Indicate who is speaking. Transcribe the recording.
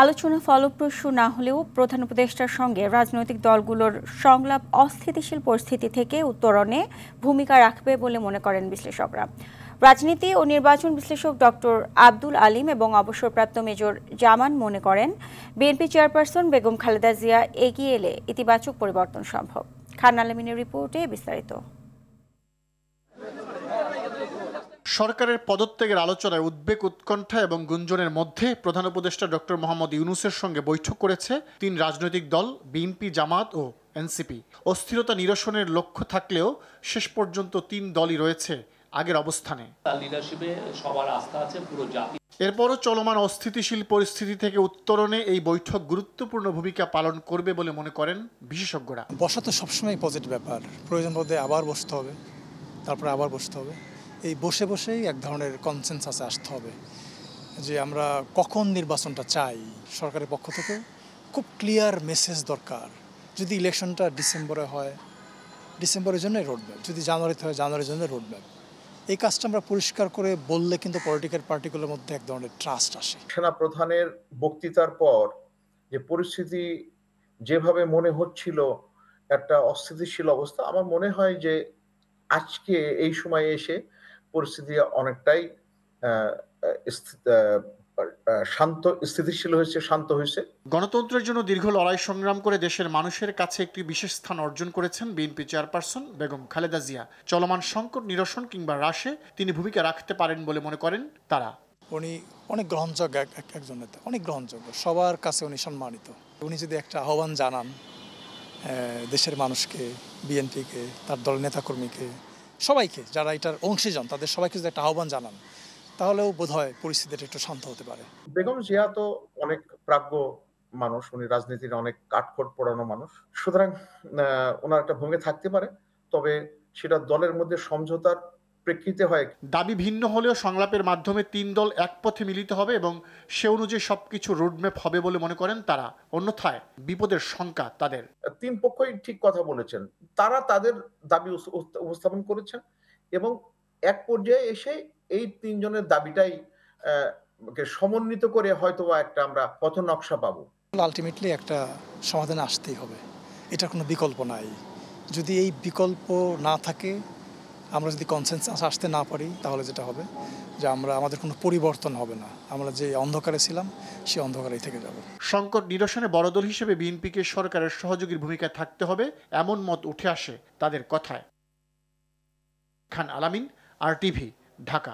Speaker 1: আলোচনা ফলপ্রসূ না হলেও প্রধান উপদেষ্টার সঙ্গে রাজনৈতিক দলগুলোর সংলাপ অস্থিতিশীল পরিস্থিতি থেকে উত্তরণে ভূমিকা রাখবে বলে মনে করেন বিশ্লেষকরা। রাজনীতি ও নির্বাচন বিশ্লেষক ডক্টর আব্দুল আলিম এবং অবসরপ্রাপ্ত মেজর জামান মনে করেন, বিএনপি চেয়ারপারসন বেগম খালেদা জিয়া এগিয়ে এলে ইতিবাচক পরিবর্তন সম্ভব। খান আলমিনের রিপোর্টে বিস্তারিত।
Speaker 2: সরকারের পদত্যাগের আলোচনায় উদ্বেগ, উৎকণ্ঠা এবং গুঞ্জনের মধ্যে প্রধান উপদেষ্টা ডক্টর মোহাম্মদ ইউনূসের সঙ্গে বৈঠক করেছে তিন রাজনৈতিক দল বিএনপি, জামাত ও এনসিপি। অস্থিরতা নিরসনের লক্ষ্য থাকলেও শেষ পর্যন্ত তিন দলই রয়েছে আগের অবস্থানে। এরপরও চলমান অস্থিতিশীল পরিস্থিতি থেকে উত্তরণে এই বৈঠক গুরুত্বপূর্ণ ভূমিকা পালন করবে বলে মনে করেন বিশেষজ্ঞরা।
Speaker 3: বসা তো সবসময় পজিটিভ ব্যাপার, প্রয়োজন বোধে আবার বসতে হবে, তারপরে আবার বসতে হবে। এই বসে বসেই এক ধরনের কনসেনসাসে আসতে হবে যে আমরা কখন নির্বাচনটা চাই। সরকারের পক্ষ থেকে খুব ক্লিয়ার মেসেজ দরকার। যদি ইলেকশনটা ডিসেম্বরে হয়, ডিসেম্বরের জন্য রোডম্যাপ, যদি জানুয়ারিতে হয় জানুয়ারির জন্য রোডম্যাপ। এই কাজটা আমরা পরিষ্কার করে বললে কিন্তু পলিটিক্যাল পার্টিগুলোর মধ্যে এক ধরনের ট্রাস্ট আসে।
Speaker 4: সেনাপ্রধানের বক্তৃতার পর যে পরিস্থিতি যেভাবে মনে হচ্ছিল একটা অস্থিতিশীল অবস্থা, আমার মনে হয় যে আজকে এই সময়ে এসে পরিস্থিতি অনেকটাই শান্ত, স্থিতিশীল হয়েছে, শান্ত হয়েছে।
Speaker 2: গণতন্ত্রের জন্য দীর্ঘ লড়াই সংগ্রাম করে দেশের মানুষের কাছে একটি বিশেষ স্থান অর্জন করেছেন বিএনপি চেয়ারপারসন বেগম খালেদা জিয়া। চলমান সংকট নিরসন কিংবা হ্রাসে তিনি ভূমিকা রাখতে পারেন বলে মনে করেন তারা।
Speaker 3: উনি অনেক গ্রহণযোগ্য একজন নেতা, অনেক গ্রহণযোগ্য, সবার কাছে উনি সম্মানিত। উনি যদি একটা আহ্বান জানান দেশের মানুষকে, বিএনপিকে, তার দলের নেতাকর্মীকে, সবাইকে যারা এটার অংশীজন, তাদের সবাইকে যদি একটা আহ্বান জানান, তাহলেও বোধহয় পরিস্থিতিটা একটু শান্ত হতে পারে।
Speaker 4: বেগম জিয়া তো অনেক প্রাজ্ঞ মানুষ, উনি রাজনীতির অনেক কাঠখড় পোড়ানো মানুষ, সুতরাং ওনার একটা ভূমিকা থাকতে পারে, তবে সেটা দলের মধ্যে সমঝোতার প্রেক্ষিতে হয়।
Speaker 2: দাবি ভিন্ন হলেও সংলাপের মাধ্যমে তিন দল এক পথে মিলিত হবে এবং সে অনুযায়ী সবকিছু রোডম্যাপ হবে বলে মনে করেন তারা। অন্যথায় বিপদের শঙ্কা তাদের।
Speaker 4: তিন পক্ষই ঠিক কথা বলেছেন, তারা তাদের দাবি উপস্থাপন করেছেন এবং এক পর্যায়ে এসে এই তিনজনের দাবিটাই সমন্বিত করে হয়তোবা একটা আমরা পথ নকশা পাবো।
Speaker 3: আলটিমেটলি একটা সমাধানে আসতেই হবে, এটার কোনো বিকল্প নাই। যদি এই বিকল্প না থাকে, আমরা যদি কনসেনসাস আসতে না পারি, তাহলে যেটা হবে যে আমাদের কোনো পরিবর্তন হবে না। আমরা যে অন্ধকারে ছিলাম সেই অন্ধকারেই থেকে যাব।
Speaker 2: সংকট নিরসনে বড় দল হিসেবে বিএনপিকে সরকারের সহযোগীর ভূমিকায় থাকতে হবে, এমন মত উঠে আসে তাদের কথায়। খান আলামিন, RTV, ঢাকা।